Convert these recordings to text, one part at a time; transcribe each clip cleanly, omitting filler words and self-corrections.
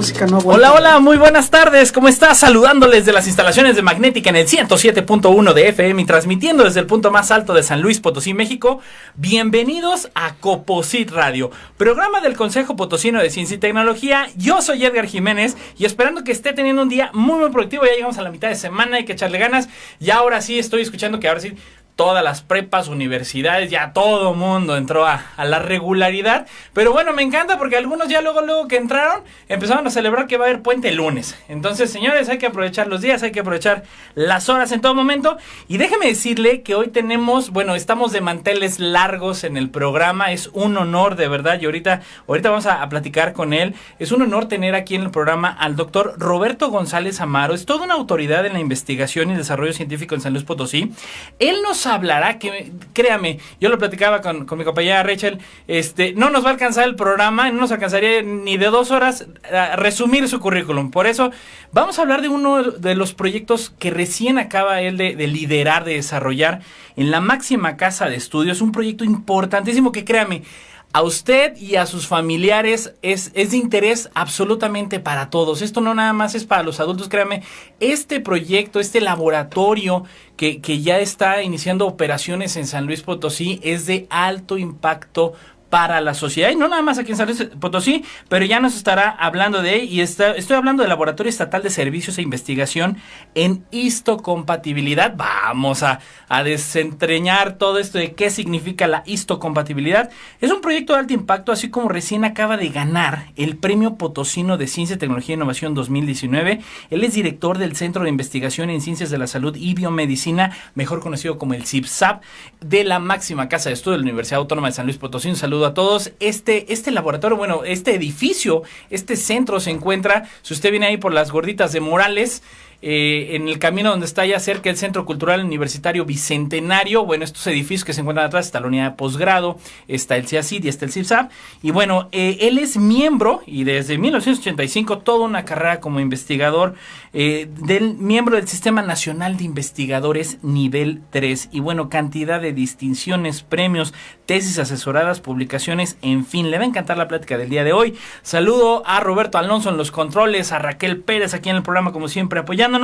música no vuelve. Hola, muy buenas tardes, ¿cómo estás? Saludándoles de las instalaciones de Magnética en el 107.1 de FM y transmitiendo desde el punto más alto de San Luis Potosí, México. Bienvenidos a Coposit Radio, programa del Consejo Potosino de Ciencia y Tecnología. Yo soy Edgar Jiménez y esperando que esté teniendo un día muy productivo. Ya llegamos a la mitad de semana, hay que echarle ganas. Y ahora sí estoy escuchando que ahora sí todas las prepas, universidades, ya todo mundo entró a la regularidad. Pero bueno, me encanta porque algunos ya luego que entraron, empezaron a celebrar que va a haber puente el lunes. Entonces, señores, hay que aprovechar los días, hay que aprovechar las horas en todo momento. Y déjeme decirle que hoy tenemos, estamos de manteles largos en el programa. Es un honor, de verdad, y ahorita vamos a platicar con él. Es un honor tener aquí en el programa al doctor Roberto González Amaro. Es toda una autoridad en la investigación y desarrollo científico en San Luis Potosí. Él nos hablará, que créame, yo lo platicaba con mi compañera Rachel, no nos va a alcanzar el programa, no nos alcanzaría ni de 2 horas a resumir su currículum. Por eso vamos a hablar de uno de los proyectos que recién acaba él de liderar, de desarrollar en la máxima casa de estudios. Un proyecto importantísimo que, créame, a usted y a sus familiares es de interés absolutamente para todos. Esto no nada más es para los adultos, créame. Este proyecto, este laboratorio que ya está iniciando operaciones en San Luis Potosí es de alto impacto para la sociedad, y no nada más aquí en San Luis Potosí, pero ya nos estará hablando de él. Y estoy hablando del Laboratorio Estatal de Servicios e Investigación en histocompatibilidad. Vamos a desentrañar todo esto de qué significa la histocompatibilidad. Es un proyecto de alto impacto, así como recién acaba de ganar el Premio Potosino de Ciencia, Tecnología e Innovación 2019. Él es director del Centro de Investigación en Ciencias de la Salud y Biomedicina, mejor conocido como el CIPSAB, de la máxima casa de estudio de la Universidad Autónoma de San Luis Potosí. Un saludo a todos. Este laboratorio, este edificio, este centro se encuentra, si usted viene ahí por las Gorditas de Morales, en el camino donde está ya cerca el Centro Cultural Universitario Bicentenario. Estos edificios que se encuentran atrás, está la unidad de posgrado, está el CIACID y está el CIPSAB. Y él es miembro, y desde 1985, toda una carrera como investigador, miembro del Sistema Nacional de Investigadores nivel 3. Y cantidad de distinciones, premios, tesis asesoradas, publicaciones, en fin. Le va a encantar la plática del día de hoy. Saludo a Roberto Alonso en los controles, a Raquel Pérez aquí en el programa, como siempre, apoyándonos.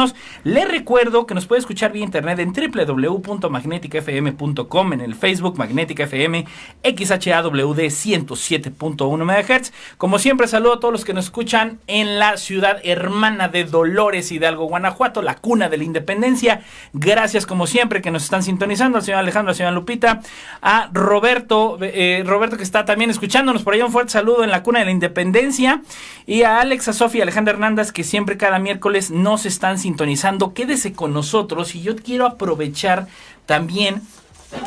Les recuerdo que nos puede escuchar vía internet en www.magneticafm.com, en el Facebook Magnética FM, XHAWD 107.1 MHz. Como siempre, saludo a todos los que nos escuchan en la ciudad hermana de Dolores Hidalgo, Guanajuato, la cuna de la independencia. Gracias, como siempre, que nos están sintonizando, al señor Alejandro, a la señora Lupita, a Roberto que está también escuchándonos por allá. Un fuerte saludo en la cuna de la independencia. Y a Alex, a Sofía, a Alejandra Hernández, que siempre cada miércoles nos están sintonizando. Quédese con nosotros, y yo quiero aprovechar también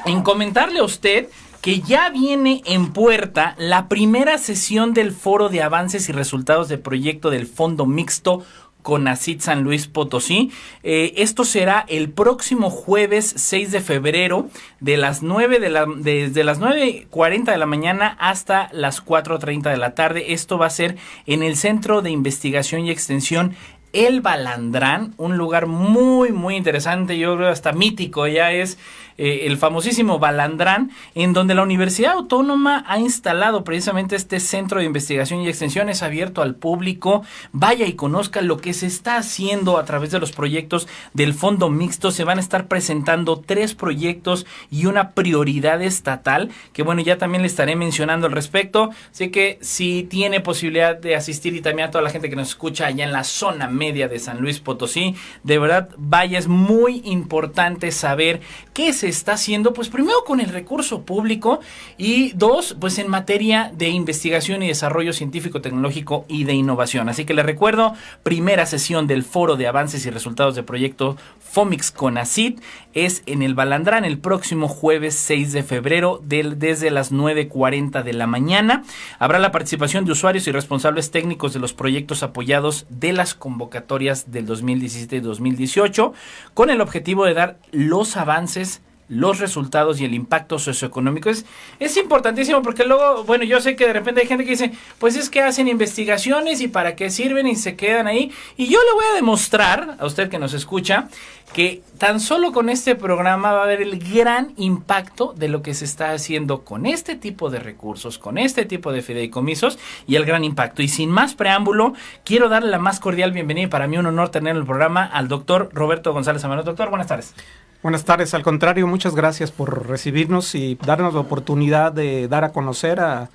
en comentarle a usted que ya viene en puerta la primera sesión del Foro de Avances y Resultados de Proyecto del Fondo Mixto CONACYT San Luis Potosí. Esto será el próximo jueves 6 de febrero desde las 9:40 de la mañana hasta las 4:30 de la tarde. Esto va a ser en el Centro de Investigación y Extensión El Balandrán, un lugar muy interesante, yo creo hasta mítico, ya es el famosísimo Balandrán, en donde la Universidad Autónoma ha instalado precisamente este Centro de Investigación y Extensión. Es abierto al público, vaya y conozca lo que se está haciendo a través de los proyectos del Fondo Mixto. Se van a estar presentando 3 proyectos y una prioridad estatal, que ya también le estaré mencionando al respecto. Así que si tiene posibilidad de asistir, y también a toda la gente que nos escucha allá en la zona media de San Luis Potosí, de verdad, vaya, es muy importante saber qué se está haciendo, primero con el recurso público, y 2, en materia de investigación y desarrollo científico, tecnológico y de innovación. Así que les recuerdo, primera sesión del Foro de Avances y Resultados de Proyecto FOMIX CONACYT es en el Balandrán el próximo jueves 6 de febrero desde las 9:40 de la mañana. Habrá la participación de usuarios y responsables técnicos de los proyectos apoyados de las convocatorias del 2017 y 2018, con el objetivo de dar los avances, los resultados y el impacto socioeconómico. Es importantísimo porque luego, bueno, yo sé que de repente hay gente que dice, pues es que hacen investigaciones y para qué sirven y se quedan ahí. Y yo le voy a demostrar a usted que nos escucha que tan solo con este programa va a haber el gran impacto de lo que se está haciendo con este tipo de recursos, con este tipo de fideicomisos y el gran impacto. Y sin más preámbulo, quiero darle la más cordial bienvenida y para mí un honor tener en el programa al doctor Roberto González Amaro. Doctor, buenas tardes. Buenas tardes, al contrario, muchas gracias por recibirnos y darnos la oportunidad de dar a conocer a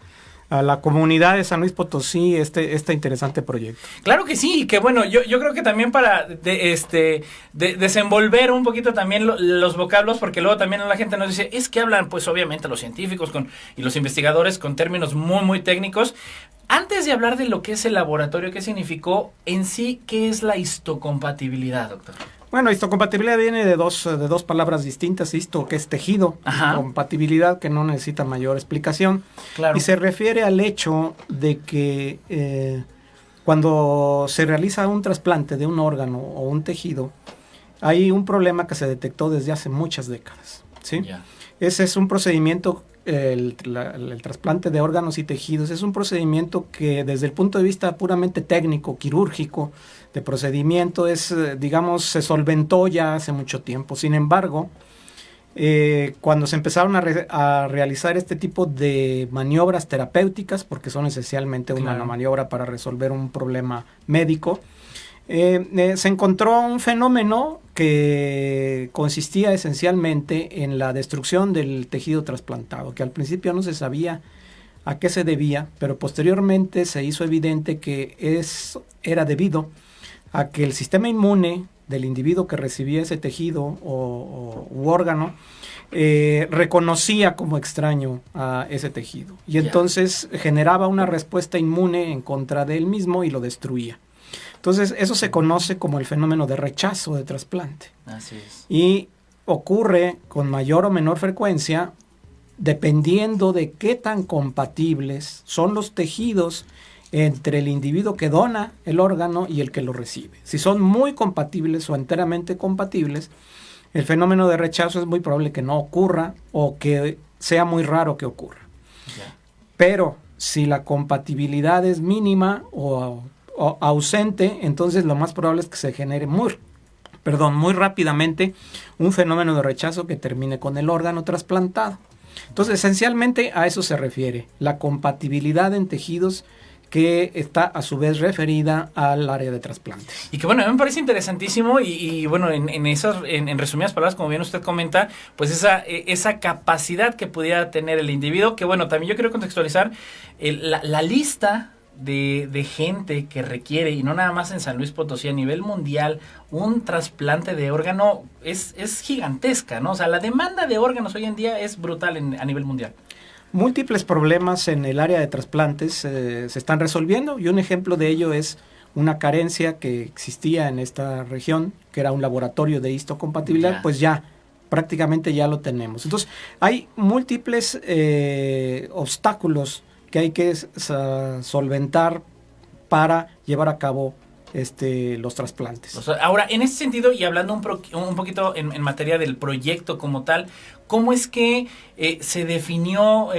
la comunidad de San Luis Potosí este interesante proyecto. Claro que sí, que bueno, yo creo que también para desenvolver un poquito también los vocablos, porque luego también la gente nos dice, es que hablan pues obviamente los científicos y los investigadores con términos muy muy técnicos. Antes de hablar de lo que es el laboratorio, ¿qué significó en sí? ¿Qué es la histocompatibilidad, doctor? Bueno, histocompatibilidad viene de dos palabras distintas. Histo, que es tejido, y compatibilidad, que no necesita mayor explicación. Claro. Y se refiere al hecho de que cuando se realiza un trasplante de un órgano o un tejido, hay un problema que se detectó desde hace muchas décadas, ¿sí? Yeah. Ese es un procedimiento, el trasplante de órganos y tejidos, es un procedimiento que desde el punto de vista puramente técnico, quirúrgico, de procedimiento, se solventó ya hace mucho tiempo. Sin embargo, cuando se empezaron a realizar este tipo de maniobras terapéuticas, porque son esencialmente una maniobra para resolver un problema médico, se encontró un fenómeno que consistía esencialmente en la destrucción del tejido trasplantado, que al principio no se sabía a qué se debía, pero posteriormente se hizo evidente que era debido a que el sistema inmune del individuo que recibía ese tejido u órgano reconocía como extraño a ese tejido y entonces generaba una respuesta inmune en contra de él mismo y lo destruía. Entonces eso se conoce como el fenómeno de rechazo de trasplante. Así es. Y ocurre con mayor o menor frecuencia dependiendo de qué tan compatibles son los tejidos entre el individuo que dona el órgano y el que lo recibe. Si son muy compatibles o enteramente compatibles, el fenómeno de rechazo es muy probable que no ocurra o que sea muy raro que ocurra. Yeah. Pero si la compatibilidad es mínima o ausente, entonces lo más probable es que se genere muy rápidamente un fenómeno de rechazo que termine con el órgano trasplantado. Entonces, esencialmente a eso se refiere, la compatibilidad en tejidos que está a su vez referida al área de trasplante. Y que bueno, a mí me parece interesantísimo y bueno, en resumidas palabras, como bien usted comenta, pues esa capacidad que pudiera tener el individuo, que bueno, también yo quiero contextualizar la lista de gente que requiere, y no nada más en San Luis Potosí, a nivel mundial, un trasplante de órgano es gigantesca, ¿no? O sea, la demanda de órganos hoy en día es brutal a nivel mundial. Múltiples problemas en el área de trasplantes se están resolviendo y un ejemplo de ello es una carencia que existía en esta región, que era un laboratorio de histocompatibilidad, pues ya prácticamente ya lo tenemos. Entonces hay múltiples obstáculos que hay que solventar para llevar a cabo los trasplantes. O sea, ahora, en ese sentido, y hablando un poquito en materia del proyecto como tal, ¿cómo es que se definió,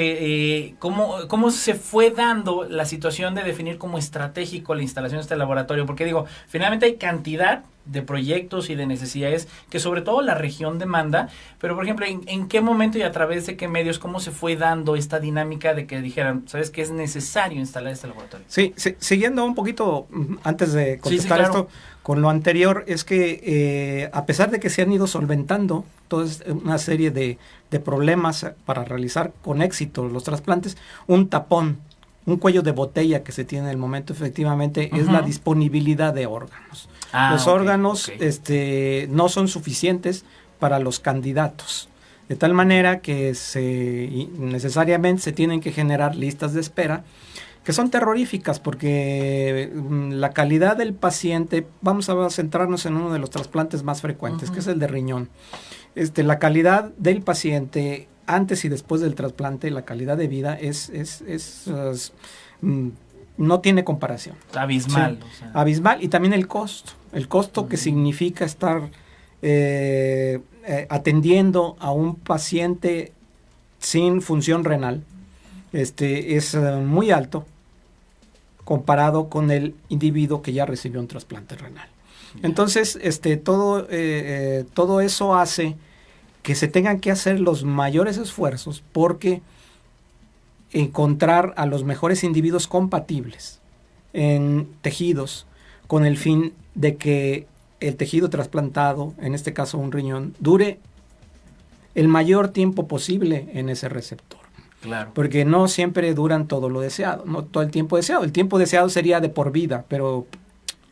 cómo se fue dando la situación de definir como estratégico la instalación de este laboratorio? Porque digo, finalmente hay cantidad de proyectos y de necesidades que sobre todo la región demanda, pero por ejemplo, ¿en qué momento y a través de qué medios, cómo se fue dando esta dinámica de que dijeran, ¿sabes qué es necesario instalar este laboratorio? Sí, siguiendo un poquito antes de contestar esto, con lo anterior, es que a pesar de que se han ido solventando toda una serie de problemas para realizar con éxito los trasplantes, un tapón, un cuello de botella que se tiene en el momento efectivamente es la disponibilidad de órganos. Los órganos no son suficientes para los candidatos, de tal manera que necesariamente se tienen que generar listas de espera que son terroríficas porque la calidad del paciente, vamos a centrarnos en uno de los trasplantes más frecuentes, que es el de riñón. La calidad del paciente antes y después del trasplante, la calidad de vida no tiene comparación. Abismal. Sí, o sea. Abismal, y también el costo que significa estar atendiendo a un paciente sin función renal es muy alto comparado con el individuo que ya recibió un trasplante renal. Entonces, todo eso hace que se tengan que hacer los mayores esfuerzos porque encontrar a los mejores individuos compatibles en tejidos con el fin de que el tejido trasplantado, en este caso un riñón, dure el mayor tiempo posible en ese receptor. Claro. Porque no siempre duran todo lo deseado, no todo el tiempo deseado. El tiempo deseado sería de por vida, pero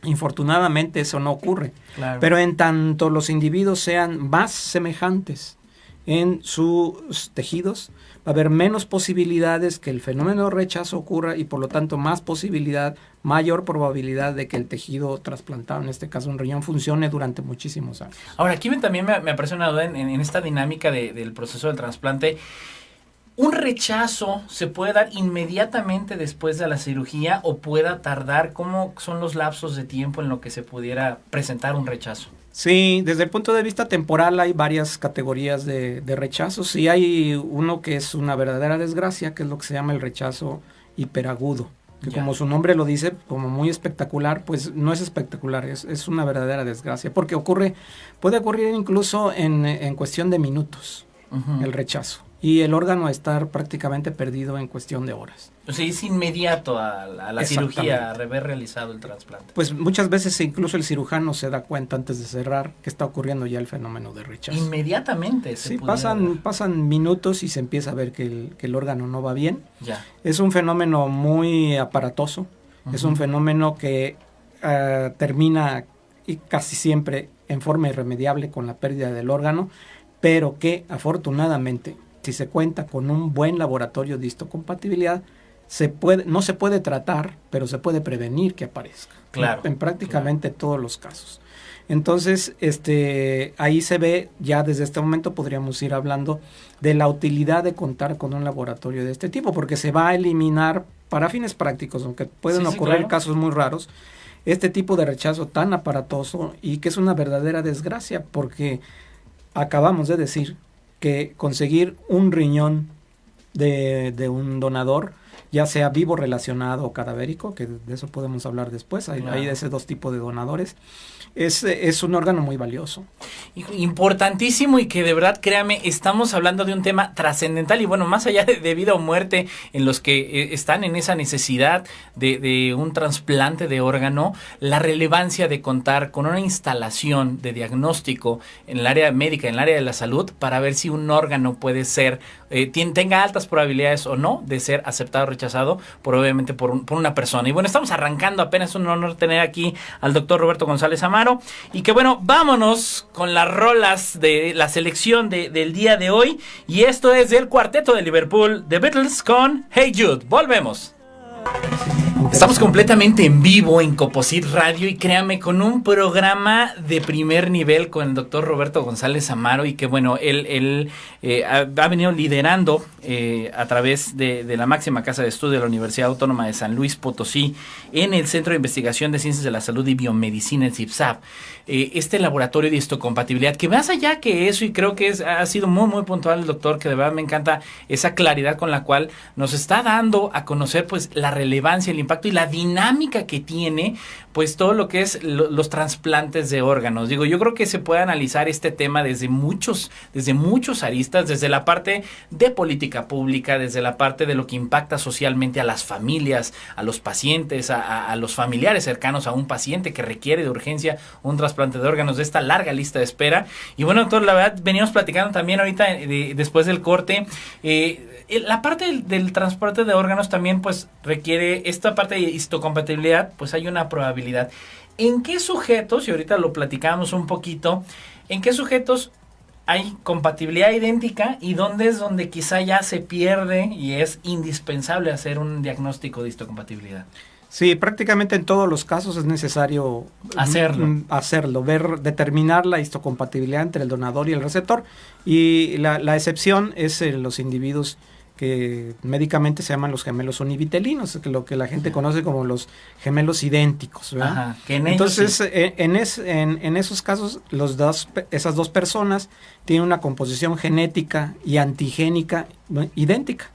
infortunadamente eso no ocurre. Claro. Pero en tanto los individuos sean más semejantes en sus tejidos, va a haber menos posibilidades que el fenómeno de rechazo ocurra y por lo tanto mayor probabilidad de que el tejido trasplantado, en este caso un riñón, funcione durante muchísimos años. Ahora, aquí también me aparece una duda en esta dinámica del proceso del trasplante. ¿Un rechazo se puede dar inmediatamente después de la cirugía o pueda tardar? ¿Cómo son los lapsos de tiempo en lo que se pudiera presentar un rechazo? Sí, desde el punto de vista temporal hay varias categorías de rechazos y hay uno que es una verdadera desgracia, que es lo que se llama el rechazo hiperagudo, que como su nombre lo dice, como muy espectacular, pues no es espectacular, es una verdadera desgracia, porque puede ocurrir incluso en cuestión de minutos, el rechazo. Y el órgano estar prácticamente perdido en cuestión de horas. O sea, es inmediato a la cirugía, a haber realizado el trasplante. Pues muchas veces incluso el cirujano se da cuenta antes de cerrar que está ocurriendo ya el fenómeno de rechazo. Inmediatamente. Sí, pasan minutos y se empieza a ver que el órgano no va bien. Ya. Es un fenómeno muy aparatoso. Es un fenómeno que termina y casi siempre en forma irremediable con la pérdida del órgano, pero que afortunadamente, si se cuenta con un buen laboratorio de histocompatibilidad, no se puede tratar, pero se puede prevenir que aparezca. Claro. En prácticamente todos los casos. Entonces, ahí se ve, ya desde este momento podríamos ir hablando de la utilidad de contar con un laboratorio de este tipo, porque se va a eliminar, para fines prácticos, aunque pueden ocurrir claro, casos muy raros, este tipo de rechazo tan aparatoso y que es una verdadera desgracia, porque acabamos de decir que conseguir un riñón de un donador, ya sea vivo relacionado o cadavérico, que de eso podemos hablar después, hay ese dos tipos de donadores, es un órgano muy valioso. Importantísimo y que de verdad, créame, estamos hablando de un tema trascendental y bueno, más allá de vida o muerte en los que están en esa necesidad de un trasplante de órgano, la relevancia de contar con una instalación de diagnóstico en el área médica, en el área de la salud, para ver si un órgano puede ser, tenga altas probabilidades o no de ser aceptado o rechazado obviamente por una persona. Y bueno, estamos arrancando, apenas un honor tener aquí al doctor Roberto González Amaro y que bueno, vámonos con las rolas de la selección del día de hoy y esto es del cuarteto de Liverpool, The Beatles con Hey Jude. Volvemos. Estamos completamente en vivo en Coposit Radio y créame, con un programa de primer nivel con el doctor Roberto González Amaro y que bueno, él ha venido liderando a través de la máxima casa de estudio de la Universidad Autónoma de San Luis Potosí en el Centro de Investigación de Ciencias de la Salud y Biomedicina, el CIPSAB, este laboratorio de histocompatibilidad, que más allá que eso, y creo que ha sido muy muy puntual el doctor, que de verdad me encanta esa claridad con la cual nos está dando a conocer pues la relevancia, el impacto y la dinámica que tiene pues todo lo que es los trasplantes de órganos. Digo, yo creo que se puede analizar este tema desde muchos aristas, desde la parte de política pública, desde la parte de lo que impacta socialmente a las familias, a los pacientes, a los familiares cercanos a un paciente que requiere de urgencia un trasplante de órganos, de esta larga lista de espera. Y bueno, doctor, la verdad, venimos platicando también ahorita después del corte, la parte del transporte de órganos también pues requiere esta parte de histocompatibilidad, pues hay una probabilidad. ¿En qué sujetos, y ahorita lo platicamos un poquito, en qué sujetos hay compatibilidad idéntica y dónde es donde quizá ya se pierde y es indispensable hacer un diagnóstico de histocompatibilidad? Sí, prácticamente en todos los casos es necesario hacerlo, determinar la histocompatibilidad entre el donador y el receptor, y la excepción es en los individuos que médicamente se llaman los gemelos univitelinos, lo que la gente conoce como los gemelos idénticos, ¿verdad? Ajá, que en ellos Entonces, sí. en esos casos, esas dos personas tienen una composición genética y antigénica idéntica.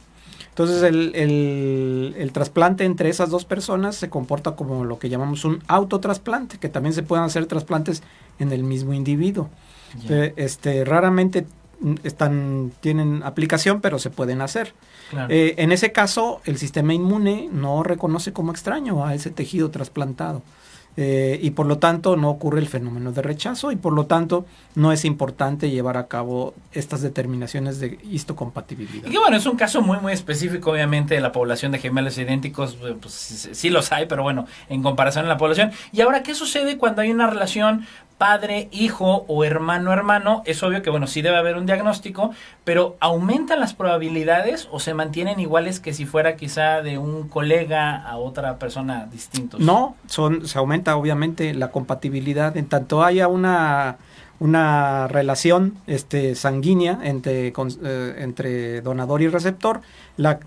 Entonces, el trasplante entre esas dos personas se comporta como lo que llamamos un autotrasplante, que también se pueden hacer trasplantes en el mismo individuo. Raramente tienen aplicación, pero se pueden hacer. Claro. En ese caso, el sistema inmune no reconoce como extraño a ese tejido trasplantado. Y por lo tanto no ocurre el fenómeno de rechazo y por lo tanto no es importante llevar a cabo estas determinaciones de histocompatibilidad. Y que bueno, es un caso muy específico obviamente de la población de gemelos idénticos, pues sí los hay, pero bueno, en comparación a la población. Y ahora, ¿qué sucede cuando hay una relación padre, hijo o hermano? Es obvio que bueno, sí debe haber un diagnóstico, pero ¿aumentan las probabilidades o se mantienen iguales que si fuera quizá de un colega a otra persona distintos? No, se aumenta obviamente la compatibilidad en tanto haya una relación sanguínea entre donador y receptor, la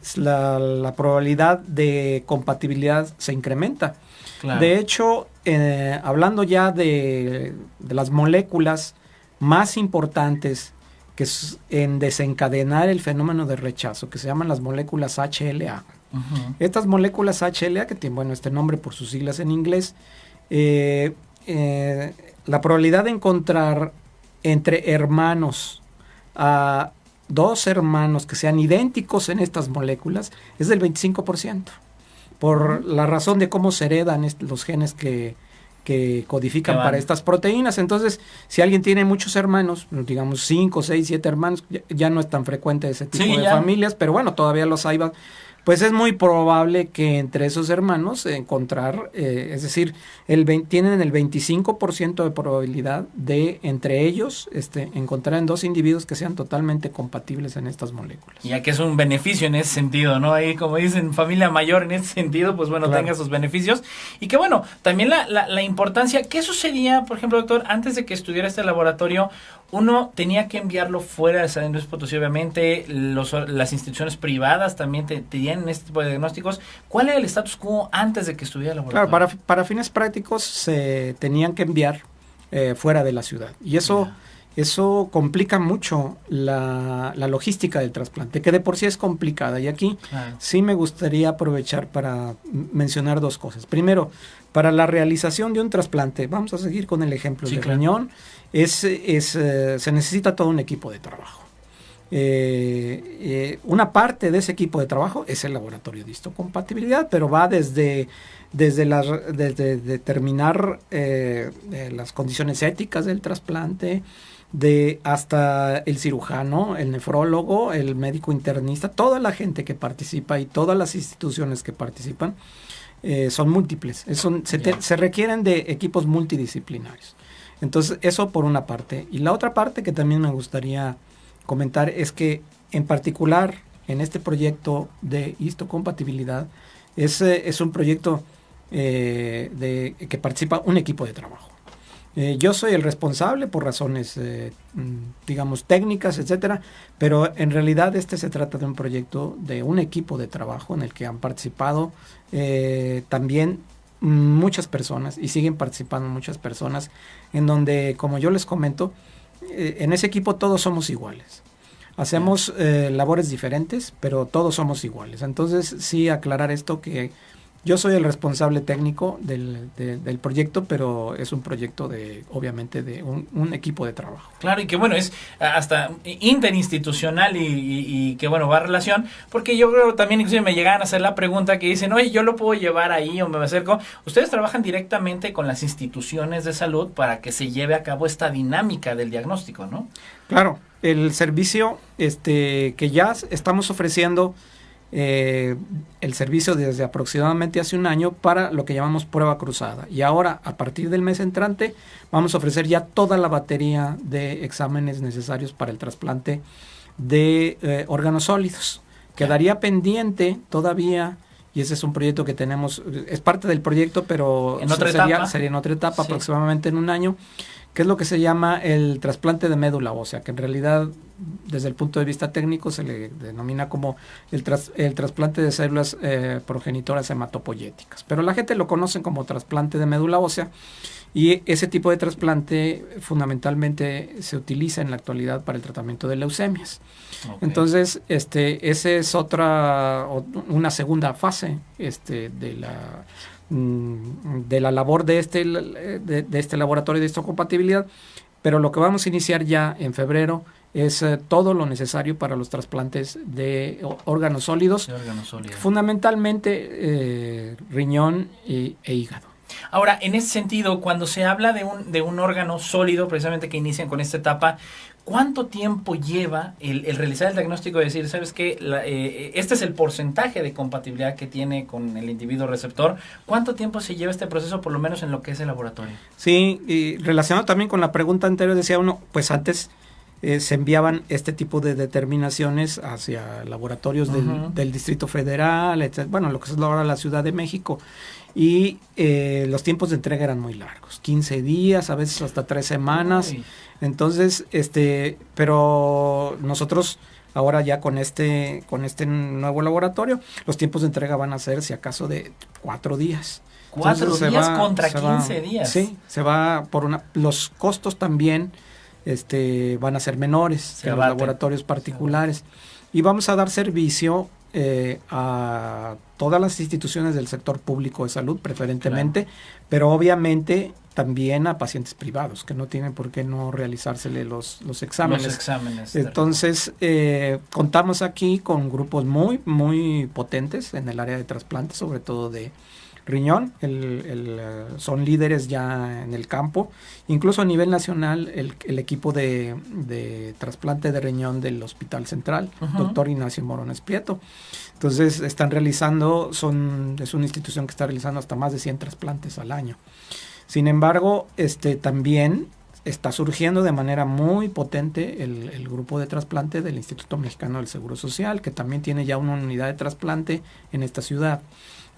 probabilidad de compatibilidad se incrementa. Claro. De hecho, hablando ya de las moléculas más importantes en desencadenar el fenómeno de rechazo, que se llaman las moléculas HLA. Uh-huh. Estas moléculas HLA, que tienen este nombre por sus siglas en inglés, la probabilidad de encontrar entre hermanos a dos hermanos que sean idénticos en estas moléculas es del 25%. Por la razón de cómo se heredan los genes que codifican para estas proteínas. Entonces, si alguien tiene muchos hermanos, digamos 5, 6, 7 hermanos, ya no es tan frecuente ese tipo de familias, pero bueno, todavía los hay. Pues es muy probable que entre esos hermanos encontrar, es decir, tienen el 25% de probabilidad de entre ellos encontrar en dos individuos que sean totalmente compatibles en estas moléculas. Ya que es un beneficio en ese sentido, ¿no? Ahí, como dicen, familia mayor en ese sentido, pues bueno, claro, tenga sus beneficios. Y que bueno, también la importancia, ¿qué sucedía, por ejemplo, doctor, antes de que estudiara este laboratorio? Uno tenía que enviarlo fuera de San Luis Potosí, obviamente, las instituciones privadas también tenían este tipo de diagnósticos. ¿Cuál era el status quo antes de que estuviera el laboratorio? Claro, para fines prácticos se tenían que enviar fuera de la ciudad. Y eso complica mucho la logística del trasplante, que de por sí es complicada. Y aquí sí me gustaría aprovechar para mencionar dos cosas. Primero, para la realización de un trasplante, vamos a seguir con el ejemplo del riñón, se necesita todo un equipo de trabajo. Una parte de ese equipo de trabajo es el laboratorio de histocompatibilidad, pero va desde determinar las condiciones éticas del trasplante, hasta el cirujano, el nefrólogo, el médico internista, toda la gente que participa y todas las instituciones que participan son múltiples, se requieren de equipos multidisciplinarios. Entonces, eso por una parte. Y la otra parte que también me gustaría comentar es que, en particular, en este proyecto de histocompatibilidad, es un proyecto que participa un equipo de trabajo. Yo soy el responsable por razones, digamos, técnicas, etcétera, pero en realidad se trata de un proyecto de un equipo de trabajo en el que han participado también muchas personas y siguen participando muchas personas, en donde, como yo les comento, en ese equipo todos somos iguales. Hacemos labores diferentes, pero todos somos iguales. Entonces, sí aclarar esto, que yo soy el responsable técnico del proyecto, pero es un proyecto obviamente de un equipo de trabajo. Claro, y que bueno, es hasta interinstitucional y que bueno, va a relación, porque yo creo también inclusive me llegan a hacer la pregunta que dicen, oye, yo lo puedo llevar ahí o me acerco. Ustedes trabajan directamente con las instituciones de salud para que se lleve a cabo esta dinámica del diagnóstico, ¿no? Claro, el servicio que ya estamos ofreciendo, el servicio desde aproximadamente hace un año para lo que llamamos prueba cruzada, y ahora a partir del mes entrante vamos a ofrecer ya toda la batería de exámenes necesarios para el trasplante de órganos sólidos. Quedaría pendiente todavía, y ese es un proyecto que tenemos, es parte del proyecto, pero sería en otra etapa, sí, aproximadamente en un año, que es lo que se llama el trasplante de médula ósea, que en realidad desde el punto de vista técnico se le denomina como el trasplante de células progenitoras hematopoyéticas. Pero la gente lo conoce como trasplante de médula ósea, y ese tipo de trasplante fundamentalmente se utiliza en la actualidad para el tratamiento de leucemias. Okay. Entonces, esa es una segunda fase de la labor de este laboratorio de histocompatibilidad, pero lo que vamos a iniciar ya en febrero es todo lo necesario para los trasplantes de órganos sólidos, fundamentalmente riñón e hígado. Ahora, en ese sentido, cuando se habla de un órgano sólido, precisamente que inician con esta etapa, ¿cuánto tiempo lleva el realizar el diagnóstico de decir, sabes qué, este es el porcentaje de compatibilidad que tiene con el individuo receptor? ¿Cuánto tiempo se lleva este proceso, por lo menos en lo que es el laboratorio? Sí, y relacionado también con la pregunta anterior, decía uno, pues antes se enviaban este tipo de determinaciones hacia laboratorios del Distrito Federal, etc. Bueno, lo que es ahora la Ciudad de México. Y los tiempos de entrega eran muy largos, 15 días, a veces hasta 3 semanas. Uy. Entonces, pero nosotros ahora ya con este nuevo laboratorio, los tiempos de entrega van a ser, si acaso, de 4 días. 4 días contra 15 días. Sí, se va los costos también van a ser menores que los laboratorios particulares. Y vamos a dar servicio a todas las instituciones del sector público de salud, preferentemente, claro, pero obviamente también a pacientes privados que no tienen por qué no realizársele los exámenes. Entonces, contamos aquí con grupos muy, muy potentes en el área de trasplante, sobre todo de riñón. Son líderes ya en el campo. Incluso a nivel nacional, el equipo de trasplante de riñón del Hospital Central, doctor Ignacio Morones Prieto. Entonces, están realizando, es una institución que está realizando hasta más de 100 trasplantes al año. Sin embargo, también está surgiendo de manera muy potente el grupo de trasplante del Instituto Mexicano del Seguro Social, que también tiene ya una unidad de trasplante en esta ciudad.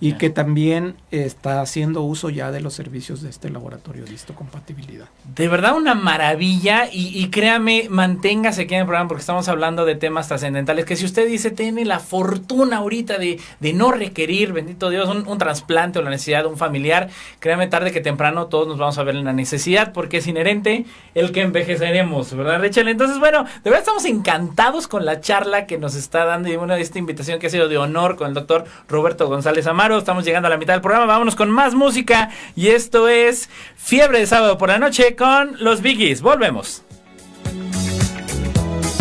Y que también está haciendo uso ya de los servicios de este laboratorio de histocompatibilidad. De verdad una maravilla, y créame, manténgase aquí en el programa porque estamos hablando de temas trascendentales, que si usted dice, tiene la fortuna ahorita de no requerir, bendito Dios, un trasplante o la necesidad de un familiar, créame, tarde que temprano todos nos vamos a ver en la necesidad, porque es inherente el que envejeceremos, ¿verdad, Rachel? Entonces, bueno, de verdad estamos encantados con la charla que nos está dando y bueno, esta invitación que ha sido de honor con el doctor Roberto González Amaro. Estamos llegando a la mitad del programa, vámonos con más música y esto es Fiebre de Sábado por la Noche con los Biggies. Volvemos.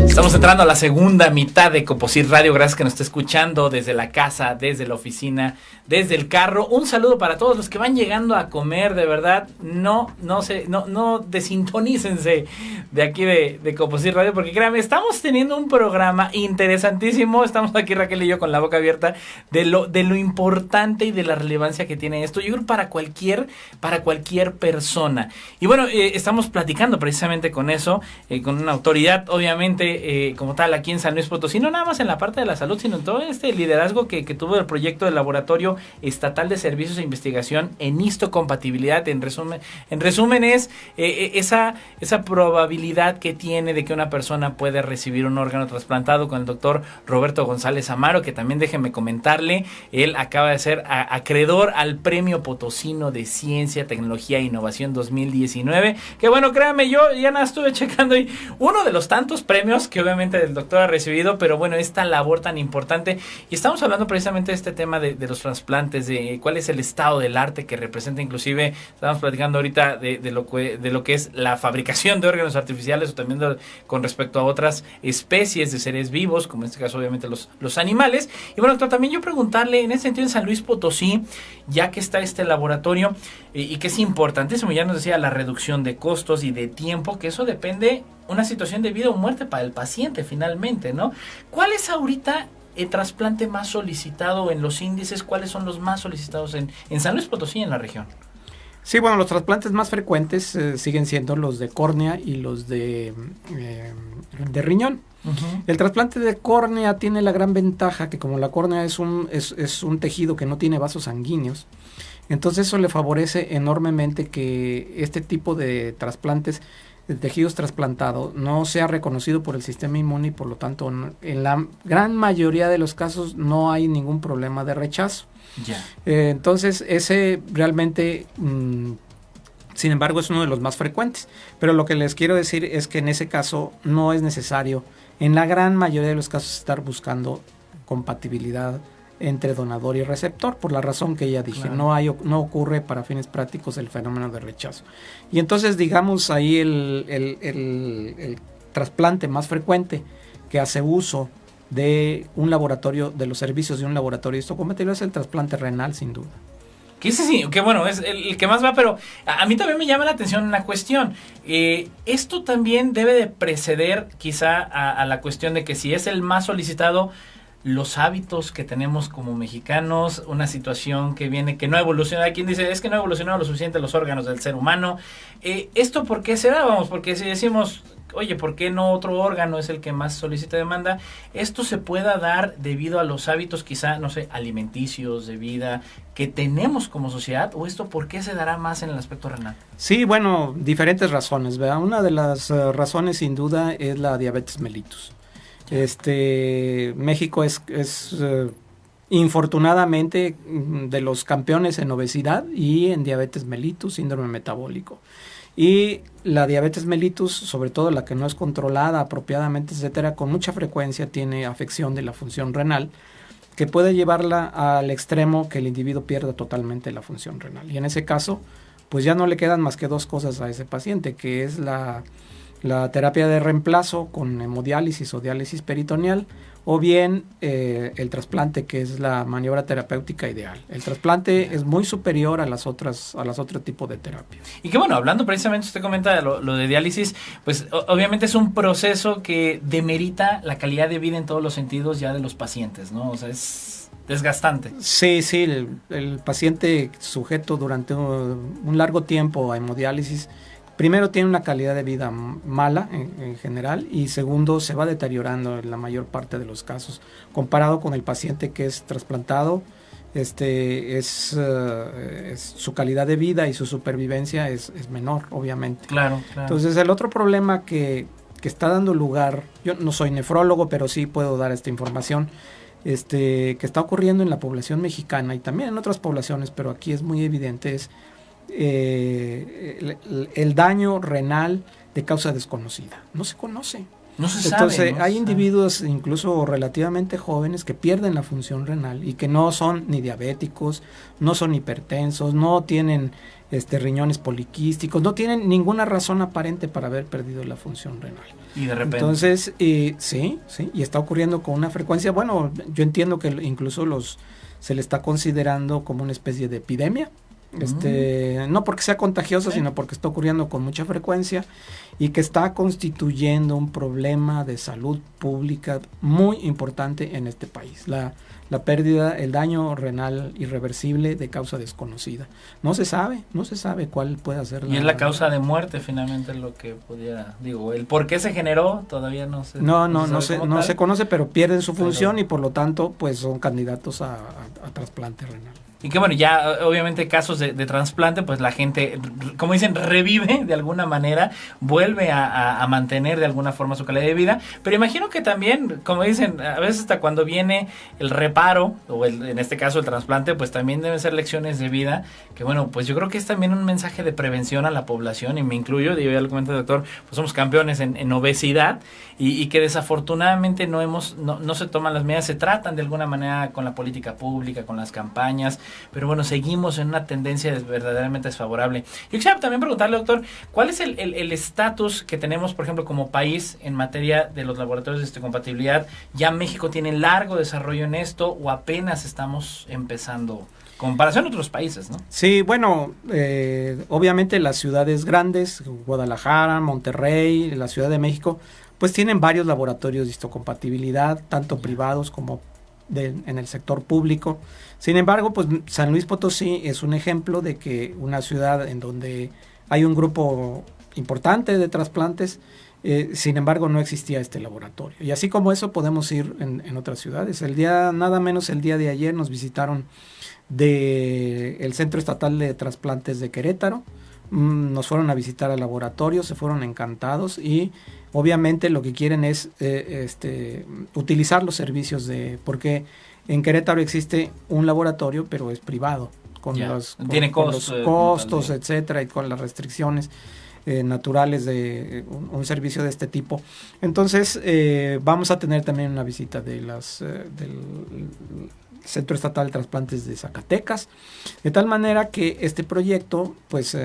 Estamos entrando a la segunda mitad de Coposit Radio. Gracias que nos está escuchando desde la casa, desde la oficina, desde el carro. Un saludo para todos los que van llegando a comer, de verdad. No desintonícense de aquí de Coposit Radio, porque créanme, estamos teniendo un programa interesantísimo. Estamos aquí Raquel y yo con la boca abierta de lo importante y de la relevancia que tiene esto. Yo creo para cualquier persona. Y bueno, estamos platicando precisamente con eso, con una autoridad, obviamente, como tal aquí en San Luis Potosí, no nada más en la parte de la salud, sino en todo este liderazgo que tuvo el proyecto del Laboratorio Estatal de Servicios de Investigación en histocompatibilidad. En resumen es esa probabilidad que tiene de que una persona puede recibir un órgano trasplantado con el doctor Roberto González Amaro, que también déjeme comentarle, él acaba de ser acreedor al Premio Potosino de Ciencia, Tecnología e Innovación 2019, que bueno, créanme, yo ya nada estuve checando y uno de los tantos premios que obviamente el doctor ha recibido, pero bueno, esta labor tan importante, y estamos hablando precisamente de este tema de los trasplantes, de cuál es el estado del arte que representa, inclusive estamos platicando ahorita de lo que es la fabricación de órganos artificiales, o también con respecto a otras especies de seres vivos, como en este caso obviamente los animales. Y bueno, doctor, también yo preguntarle, en ese sentido en San Luis Potosí, ya que está este laboratorio, y que es importantísimo, ya nos decía, la reducción de costos y de tiempo, que eso depende una situación de vida o muerte para el paciente finalmente, ¿no? ¿Cuál es ahorita el trasplante más solicitado en los índices? ¿Cuáles son los más solicitados en San Luis Potosí, en la región? Sí, bueno, los trasplantes más frecuentes siguen siendo los de córnea y los de riñón. Uh-huh. El trasplante de córnea tiene la gran ventaja que como la córnea es un tejido que no tiene vasos sanguíneos, entonces eso le favorece enormemente que este tipo de trasplantes de tejidos trasplantados no sea reconocido por el sistema inmune y por lo tanto en la gran mayoría de los casos no hay ningún problema de rechazo. Ya. Entonces ese realmente, sin embargo, es uno de los más frecuentes. Pero lo que les quiero decir es que en ese caso no es necesario, en la gran mayoría de los casos, estar buscando compatibilidad entre donador y receptor, por la razón que ya dije. Claro. No ocurre para fines prácticos el fenómeno de rechazo. Y entonces, digamos, ahí el trasplante más frecuente que hace uso de un laboratorio, de los servicios de un laboratorio de histocompatibilidad, es el trasplante renal, sin duda. Que ese sí, que bueno, es el que más va, pero a mí también me llama la atención una cuestión. Esto también debe de preceder quizá a la cuestión de que si es el más solicitado, los hábitos que tenemos como mexicanos, una situación que viene, que no ha evolucionado. Hay quien dice, es que no ha evolucionado lo suficiente los órganos del ser humano. ¿Esto por qué se da? Vamos, porque si decimos, oye, ¿por qué no otro órgano es el que más solicita demanda? Esto se pueda dar debido a los hábitos quizá, no sé, alimenticios, de vida, que tenemos como sociedad, o esto por qué se dará más en el aspecto renal. Sí, bueno, diferentes razones, ¿verdad? Una de las razones sin duda es la diabetes mellitus. México es infortunadamente de los campeones en obesidad y en diabetes mellitus, síndrome metabólico. Y la diabetes mellitus, sobre todo la que no es controlada apropiadamente, etcétera, con mucha frecuencia tiene afección de la función renal, que puede llevarla al extremo que el individuo pierda totalmente la función renal. Y en ese caso, pues ya no le quedan más que dos cosas a ese paciente, que es la terapia de reemplazo con hemodiálisis o diálisis peritoneal, o bien el trasplante, que es la maniobra terapéutica ideal. El trasplante es muy superior a las otros tipos de terapias. Y que bueno, hablando precisamente, usted comenta lo de diálisis, pues obviamente es un proceso que demerita la calidad de vida en todos los sentidos ya de los pacientes, ¿no? O sea, es desgastante. Sí, el paciente sujeto durante un largo tiempo a hemodiálisis, primero tiene una calidad de vida mala en general, y segundo se va deteriorando en la mayor parte de los casos. Comparado con el paciente que es trasplantado, su calidad de vida y su supervivencia es menor, obviamente. Claro. Entonces el otro problema que está dando lugar, yo no soy nefrólogo, pero sí puedo dar esta información, que está ocurriendo en la población mexicana y también en otras poblaciones, pero aquí es muy evidente, es el daño renal de causa desconocida. No se conoce. No se Entonces, sabe. hay individuos incluso relativamente jóvenes que pierden la función renal y que no son ni diabéticos, no son hipertensos, no tienen riñones poliquísticos, no tienen ninguna razón aparente para haber perdido la función renal. Y de repente. Entonces, sí, y está ocurriendo con una frecuencia. Bueno, yo entiendo que incluso se le está considerando como una especie de epidemia. No porque sea contagiosa, sino porque está ocurriendo con mucha frecuencia y que está constituyendo un problema de salud pública muy importante en este país. La pérdida, el daño renal irreversible de causa desconocida. No se sabe cuál puede ser. Y es la causa de muerte, finalmente, lo que pudiera, el por qué se generó todavía no se. No se conoce, pero pierden su función y por lo tanto, pues son candidatos a trasplante renal. Y que bueno, ya obviamente casos de trasplante, pues la gente, como dicen, revive de alguna manera, vuelve a mantener de alguna forma su calidad de vida. Pero imagino que también, como dicen, a veces hasta cuando viene el reparo, o en este caso el trasplante, pues también deben ser lecciones de vida, que bueno, pues yo creo que es también un mensaje de prevención a la población, y me incluyo, ya lo comenta el doctor, pues somos campeones en obesidad, y que desafortunadamente no se toman las medidas, se tratan de alguna manera con la política pública, con las campañas, pero bueno, seguimos en una tendencia verdaderamente desfavorable. Yo quisiera también preguntarle, doctor, ¿cuál es el estatus que tenemos, por ejemplo, como país en materia de los laboratorios de histocompatibilidad? ¿Ya México tiene largo desarrollo en esto o apenas estamos empezando? Comparación a otros países, ¿no? Sí, bueno, obviamente las ciudades grandes, Guadalajara, Monterrey, la Ciudad de México, pues tienen varios laboratorios de histocompatibilidad, tanto privados como en el sector público. Sin embargo, pues San Luis Potosí es un ejemplo de que una ciudad en donde hay un grupo importante de trasplantes, sin embargo no existía este laboratorio. Y así como eso podemos ir en otras ciudades. Nada menos el día de ayer nos visitaron del Centro Estatal de Trasplantes de Querétaro, nos fueron a visitar al laboratorio, se fueron encantados y obviamente lo que quieren es utilizar los servicios porque en Querétaro existe un laboratorio, pero es privado, con los costos, etcétera, y con las restricciones naturales de un servicio de este tipo. Entonces vamos a tener también una visita de del Centro Estatal de Trasplantes de Zacatecas, de tal manera que este proyecto, pues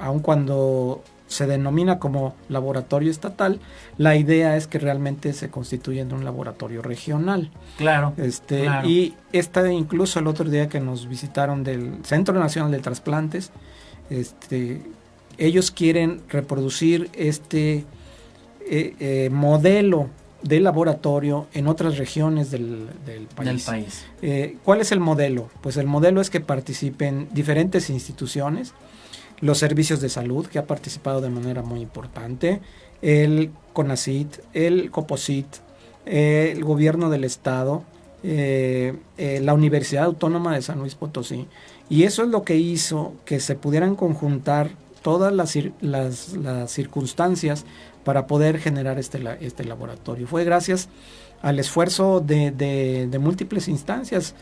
aun cuando se denomina como laboratorio estatal, la idea es que realmente se constituya en un laboratorio regional. Claro. Claro. Y incluso el otro día que nos visitaron del Centro Nacional de Trasplantes, ellos quieren reproducir modelo de laboratorio en otras regiones del país. ¿Cuál es el modelo? Pues el modelo es que participen diferentes instituciones, los servicios de salud, que ha participado de manera muy importante, el CONACYT, el COPOCYT, el gobierno del estado, la Universidad Autónoma de San Luis Potosí, y eso es lo que hizo que se pudieran conjuntar todas las circunstancias para poder generar este laboratorio. Fue gracias al esfuerzo de múltiples instancias,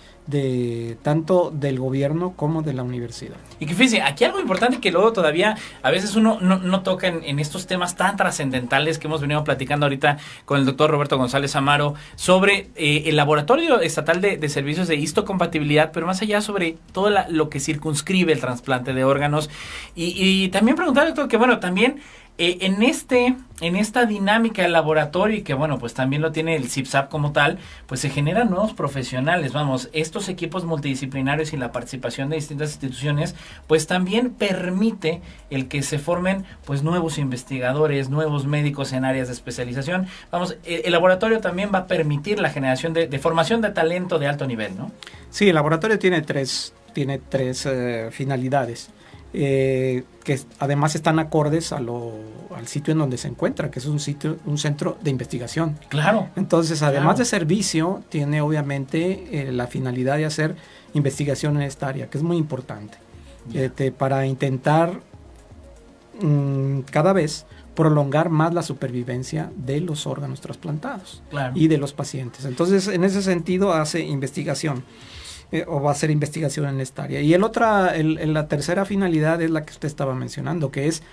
tanto del gobierno como de la universidad. Y que fíjense, aquí algo importante que luego todavía a veces uno no toca en estos temas tan trascendentales que hemos venido platicando ahorita con el doctor Roberto González Amaro sobre el Laboratorio Estatal de Servicios de Histocompatibilidad, pero más allá sobre todo lo que circunscribe el trasplante de órganos. Y también preguntar, doctor, que bueno, también en esta dinámica del laboratorio, y que bueno, pues también lo tiene el CIPSAP como tal, pues se generan nuevos profesionales. Vamos, estos equipos multidisciplinarios y la participación de distintas instituciones, pues también permite el que se formen pues nuevos investigadores, nuevos médicos en áreas de especialización. Vamos, el laboratorio también va a permitir la generación de formación de talento de alto nivel, ¿no? Sí, el laboratorio tiene tres finalidades. Que además están acordes al sitio en donde se encuentra, que es un centro de investigación. Claro. Entonces, además de servicio, tiene obviamente la finalidad de hacer investigación en esta área, que es muy importante, para intentar cada vez prolongar más la supervivencia de los órganos trasplantados. Claro. Y de los pacientes. Entonces, en ese sentido, hace investigación. O va a hacer investigación en esta área. Y la tercera finalidad es la que usted estaba mencionando, que es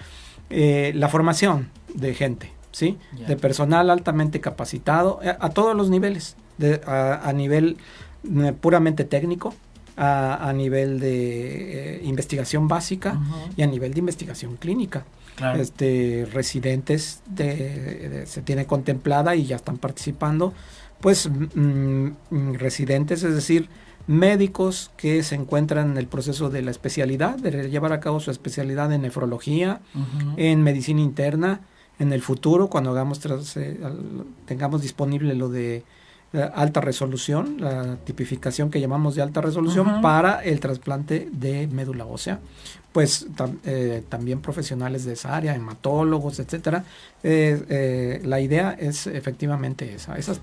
la formación de gente, ¿sí? Yeah. De personal altamente capacitado a todos los niveles, a nivel puramente técnico, a nivel de investigación básica y a nivel de investigación clínica. Claro. Residentes se tiene contemplada y ya están participando, pues residentes, es decir, médicos que se encuentran en el proceso de la especialidad, de llevar a cabo su especialidad en nefrología, en medicina interna, en el futuro, cuando tengamos disponible lo de alta resolución, la tipificación que llamamos de alta resolución para el trasplante de médula ósea, pues también profesionales de esa área, hematólogos, etcétera. La idea es efectivamente esas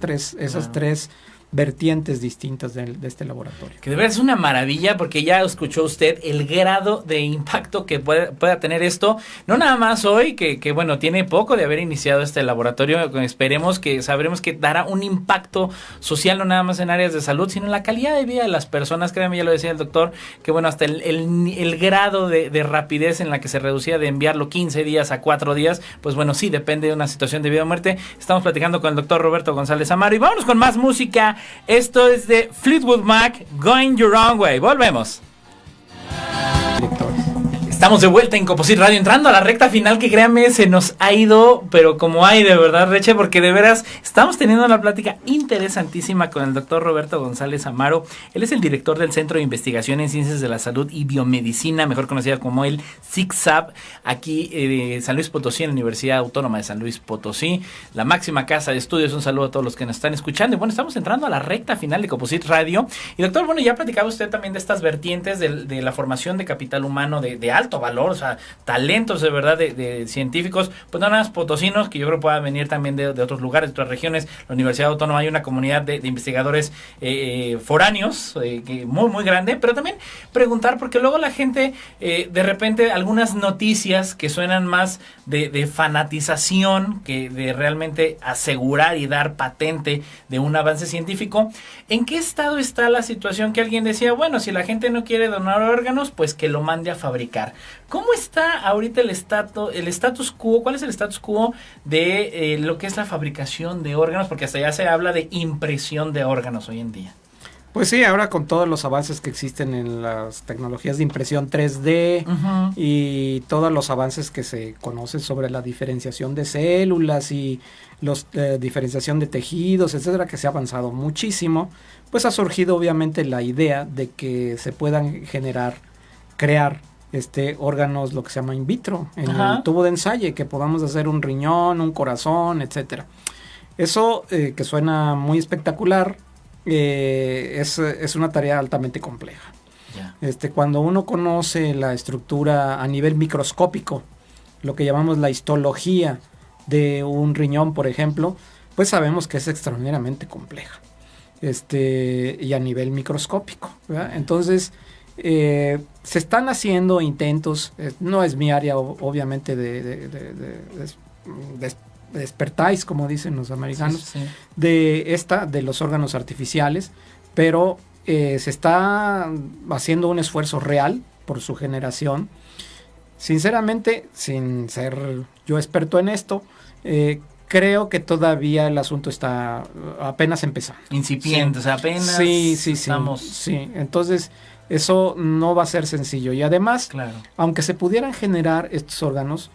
tres vertientes distintas de este laboratorio. Que de verdad es una maravilla, porque ya escuchó usted el grado de impacto que pueda tener esto, no nada más hoy, que bueno, tiene poco de haber iniciado este laboratorio. Sabremos que dará un impacto social, no nada más en áreas de salud, sino en la calidad de vida de las personas. Créanme, ya lo decía el doctor, que bueno, hasta el grado de rapidez en la que se reducía de enviarlo 15 días a 4 días, pues bueno, sí, depende de una situación de vida o muerte. Estamos platicando con el doctor Roberto González Amaro, y vámonos con más música. Esto es de Fleetwood Mac, Going Your Own Way. Volvemos. Estamos de vuelta en Coposit Radio, entrando a la recta final, que créanme, se nos ha ido, pero como hay de verdad, Reche, porque de veras estamos teniendo una plática interesantísima con el doctor Roberto González Amaro. Él es el director del Centro de Investigación en Ciencias de la Salud y Biomedicina, mejor conocida como el CICSAP, aquí de San Luis Potosí, en la Universidad Autónoma de San Luis Potosí, la máxima casa de estudios. Un saludo a todos los que nos están escuchando. Y bueno, estamos entrando a la recta final de Coposit Radio. Y doctor, bueno, ya platicaba usted también de estas vertientes de la formación de capital humano de alto alto valor, o sea, talentos de verdad de científicos, pues no nada más potosinos, que yo creo puedan venir también de otros lugares, de otras regiones. La Universidad Autónoma, hay una comunidad de investigadores foráneos, muy, muy grande, pero también preguntar, porque luego la gente, de repente, algunas noticias que suenan más de fanatización, que de realmente asegurar y dar patente de un avance científico. ¿En qué estado está la situación que alguien decía, bueno, si la gente no quiere donar órganos, pues que lo mande a fabricar? ¿Cómo está ahorita el status quo? ¿Cuál es el status quo de lo que es la fabricación de órganos? Porque hasta ya se habla de impresión de órganos hoy en día. Pues sí, ahora con todos los avances que existen en las tecnologías de impresión 3D y todos los avances que se conocen sobre la diferenciación de células y los diferenciación de tejidos, etcétera, que se ha avanzado muchísimo, pues ha surgido obviamente la idea de que se puedan crear órganos, lo que se llama in vitro, en el tubo de ensayo, que podamos hacer un riñón, un corazón, etcétera. Eso que suena muy espectacular, es una tarea altamente compleja. Yeah. Cuando uno conoce la estructura a nivel microscópico, lo que llamamos la histología de un riñón, por ejemplo, pues sabemos que es extraordinariamente compleja. Y a nivel microscópico, ¿verdad? Entonces, se están haciendo intentos, no es mi área obviamente de expertise, como dicen los americanos, sí. de los órganos artificiales, pero se está haciendo un esfuerzo real por su generación. Sinceramente, sin ser yo experto en esto, creo que todavía el asunto está apenas empezando. Incipiente, sí. O sea, apenas sí, estamos... Sí, entonces eso no va a ser sencillo. Y además, claro, aunque se pudieran generar estos órganos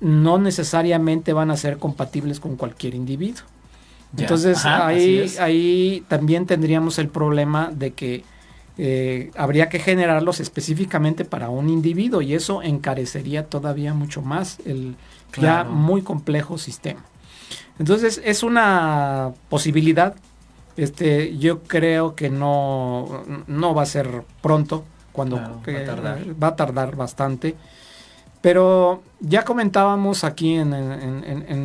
no necesariamente van a ser compatibles con cualquier individuo. Ya. Entonces, ahí también tendríamos el problema de que habría que generarlos específicamente para un individuo, y eso encarecería todavía mucho más el ya muy complejo sistema. Entonces, es una posibilidad. Yo creo que no va a ser pronto, va a tardar bastante. Pero ya comentábamos aquí en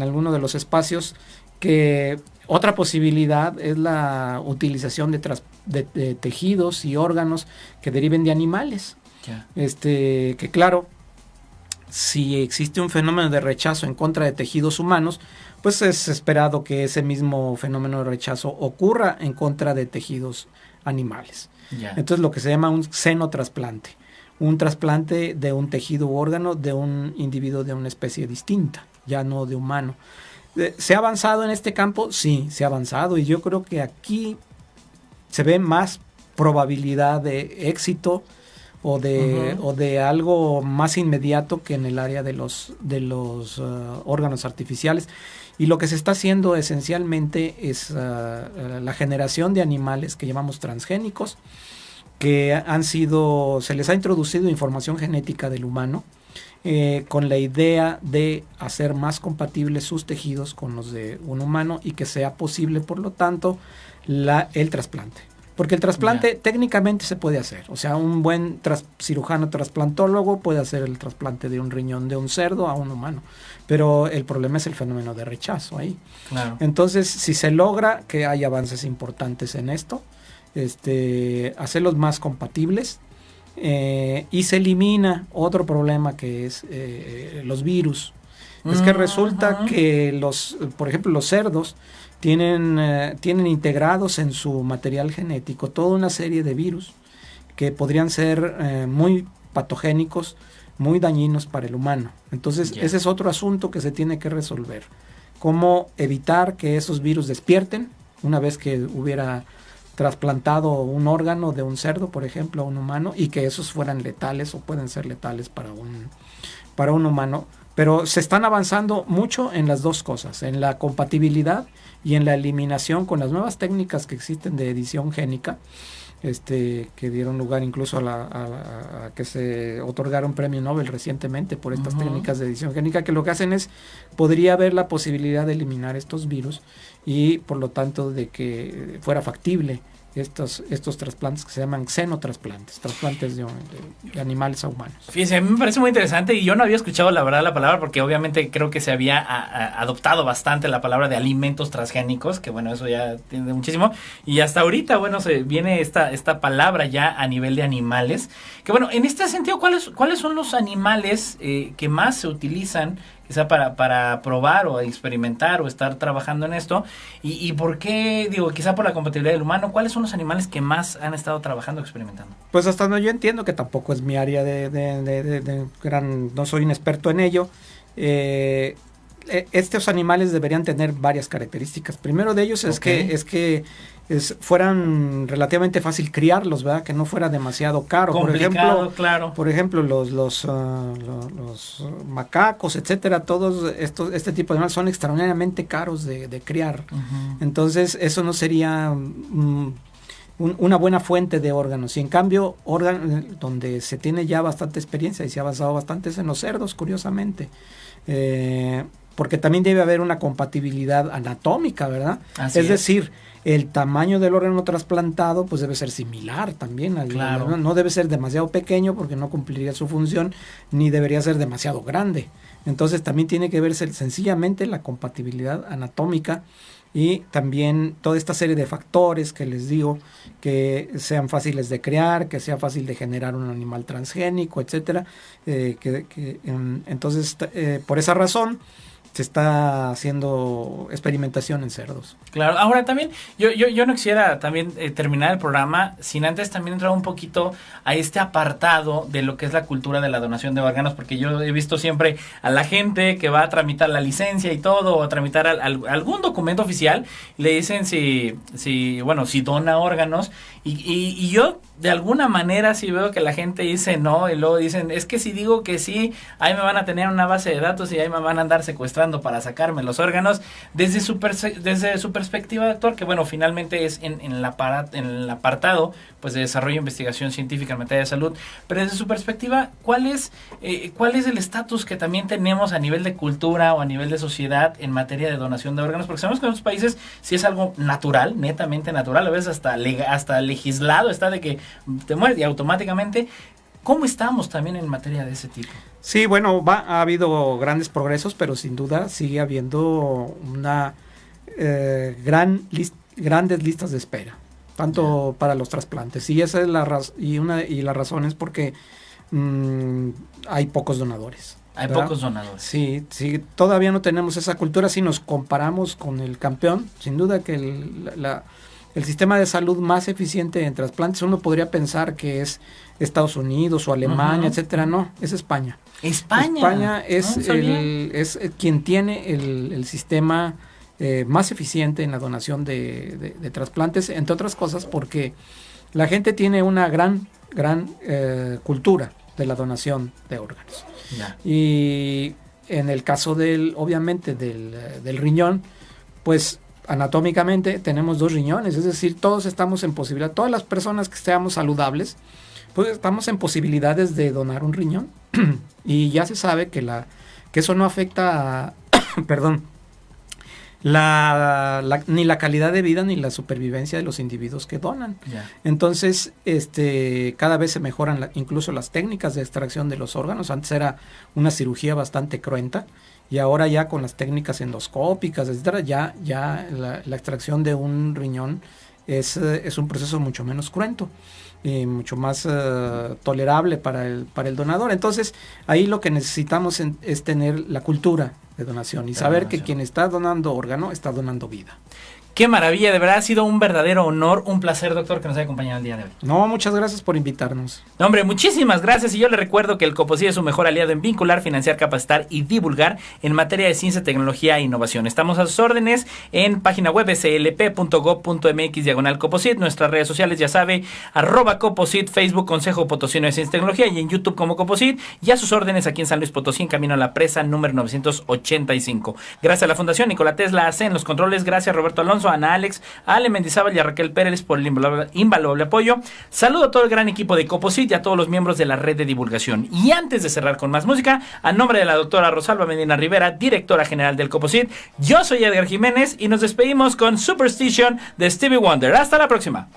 alguno de los espacios que otra posibilidad es la utilización de tejidos y órganos que deriven de animales. Yeah. Que claro, si existe un fenómeno de rechazo en contra de tejidos humanos, pues es esperado que ese mismo fenómeno de rechazo ocurra en contra de tejidos animales. Yeah. Entonces, lo que se llama un xenotrasplante. Un trasplante de un tejido u órgano de un individuo de una especie distinta, ya no de humano. ¿Se ha avanzado en este campo? Sí, se ha avanzado, y yo creo que aquí se ve más probabilidad de éxito o de algo más inmediato que en el área de los órganos artificiales. Y lo que se está haciendo esencialmente es la generación de animales que llamamos transgénicos, que se les ha introducido información genética del humano con la idea de hacer más compatibles sus tejidos con los de un humano y que sea posible, por lo tanto, el trasplante. Porque el trasplante técnicamente se puede hacer. O sea, un buen cirujano trasplantólogo puede hacer el trasplante de un riñón de un cerdo a un humano. Pero el problema es el fenómeno de rechazo ahí. Claro. Entonces, si se logra que haya avances importantes en esto, hacerlos más compatibles, y se elimina otro problema que es los virus. Es que resulta que por ejemplo, los cerdos tienen integrados en su material genético toda una serie de virus que podrían ser muy patogénicos, muy dañinos para el humano. Entonces, ese es otro asunto que se tiene que resolver. Cómo evitar que esos virus despierten una vez que hubiera trasplantado un órgano de un cerdo, por ejemplo, a un humano, y que esos fueran letales o pueden ser letales para un humano. Pero se están avanzando mucho en las dos cosas, en la compatibilidad y en la eliminación con las nuevas técnicas que existen de edición génica, que dieron lugar incluso a que se otorgara un premio Nobel recientemente por estas técnicas de edición génica, que lo que hacen podría haber la posibilidad de eliminar estos virus y por lo tanto de que fuera factible estos trasplantes que se llaman xenotrasplantes, trasplantes de animales a humanos. Fíjense, a mí me parece muy interesante y yo no había escuchado la verdad la palabra porque obviamente creo que se había adoptado bastante la palabra de alimentos transgénicos, que bueno, eso ya tiene muchísimo, y hasta ahorita, bueno, se viene esta palabra ya a nivel de animales, que bueno, en este sentido, ¿cuáles son los animales que más se utilizan quizá para probar o experimentar o estar trabajando en esto? ¿Y por qué, digo, quizá por la compatibilidad del humano, cuáles son los animales que más han estado trabajando o experimentando? Pues hasta donde yo entiendo, que tampoco es mi área de gran, no soy un experto en ello, estos animales deberían tener varias características. Primero de ellos es que fueran relativamente fácil criarlos, ¿verdad? Que no fuera demasiado caro. Complicado, por ejemplo, los macacos, etcétera, todos este tipo de animales son extraordinariamente caros de criar. Uh-huh. Entonces, eso no sería una buena fuente de órganos. Y en cambio, donde se tiene ya bastante experiencia y se ha avanzado bastante es en los cerdos, curiosamente. Porque también debe haber una compatibilidad anatómica, ¿verdad? Es decir, el tamaño del órgano trasplantado pues debe ser similar también. Claro. No debe ser demasiado pequeño porque no cumpliría su función, ni debería ser demasiado grande. Entonces también tiene que verse sencillamente la compatibilidad anatómica y también toda esta serie de factores que les digo, que sean fáciles de crear, que sea fácil de generar un animal transgénico, etcétera. Entonces, por esa razón se está haciendo experimentación en cerdos. Claro, ahora también, yo no quisiera también terminar el programa sin antes también entrar un poquito a este apartado de lo que es la cultura de la donación de órganos, porque yo he visto siempre a la gente que va a tramitar la licencia y todo, o a tramitar algún documento oficial, le dicen si dona órganos, y yo de alguna manera sí veo que la gente dice no, y luego dicen, es que si digo que sí, ahí me van a tener una base de datos y ahí me van a andar secuestrando para sacarme los órganos. Desde su perspectiva, doctor, que bueno, finalmente es en el apartado pues de desarrollo e investigación científica en materia de salud, pero desde su perspectiva, ¿cuál es el estatus que también tenemos a nivel de cultura o a nivel de sociedad en materia de donación de órganos? Porque sabemos que en otros países sí es algo natural, netamente natural, a veces hasta legislado está de que te mueres y automáticamente. ¿Cómo estamos también en materia de ese tipo? Sí, bueno, ha habido grandes progresos, pero sin duda sigue habiendo una grandes listas de espera, tanto para los trasplantes. Y esa es la razón es porque hay pocos donadores. Hay ¿verdad? Pocos donadores. Sí, todavía no tenemos esa cultura. Si nos comparamos con el campeón, sin duda que el sistema de salud más eficiente en trasplantes, uno podría pensar que es Estados Unidos o Alemania, etcétera. No, es España. España es quien tiene el sistema más eficiente en la donación de trasplantes, entre otras cosas porque la gente tiene una gran cultura de la donación de órganos. Yeah. Y en el caso obviamente del riñón, pues anatómicamente tenemos 2 riñones, es decir, todos estamos en posibilidad, todas las personas que seamos saludables, pues estamos en posibilidades de donar un riñón. Y ya se sabe que eso no afecta ni la calidad de vida ni la supervivencia de los individuos que donan. Yeah. Entonces, cada vez se mejoran incluso las técnicas de extracción de los órganos. Antes era una cirugía bastante cruenta y ahora ya con las técnicas endoscópicas, etcétera, ya la extracción de un riñón es un proceso mucho menos cruento y mucho más tolerable para el donador. Entonces, ahí lo que necesitamos es tener la cultura de donación y saber que quien está donando órgano está donando vida. Qué maravilla, de verdad ha sido un verdadero honor, un placer, doctor, que nos haya acompañado el día de hoy. No, muchas gracias por invitarnos. No, hombre, muchísimas gracias, y yo le recuerdo que el COPOSIT es su mejor aliado en vincular, financiar, capacitar y divulgar en materia de ciencia, tecnología e innovación. Estamos a sus órdenes en página web slp.gov.mx/COPOSIT, nuestras redes sociales, ya sabe, @COPOSIT, Facebook Consejo Potosino de Ciencia y Tecnología, y en YouTube como COPOSIT, y a sus órdenes aquí en San Luis Potosí, en camino a la presa número 985. Gracias a la Fundación Nikola Tesla AC en los controles, gracias Roberto Alonso Alfonso, a Ana Alex, a Ale Mendizábal y a Raquel Pérez por el invaluable apoyo. Saludo a todo el gran equipo de Coposit y a todos los miembros de la red de divulgación. Y antes de cerrar con más música, a nombre de la doctora Rosalba Medina Rivera, directora general del Coposit, yo soy Edgar Jiménez y nos despedimos con Superstition de Stevie Wonder. Hasta la próxima.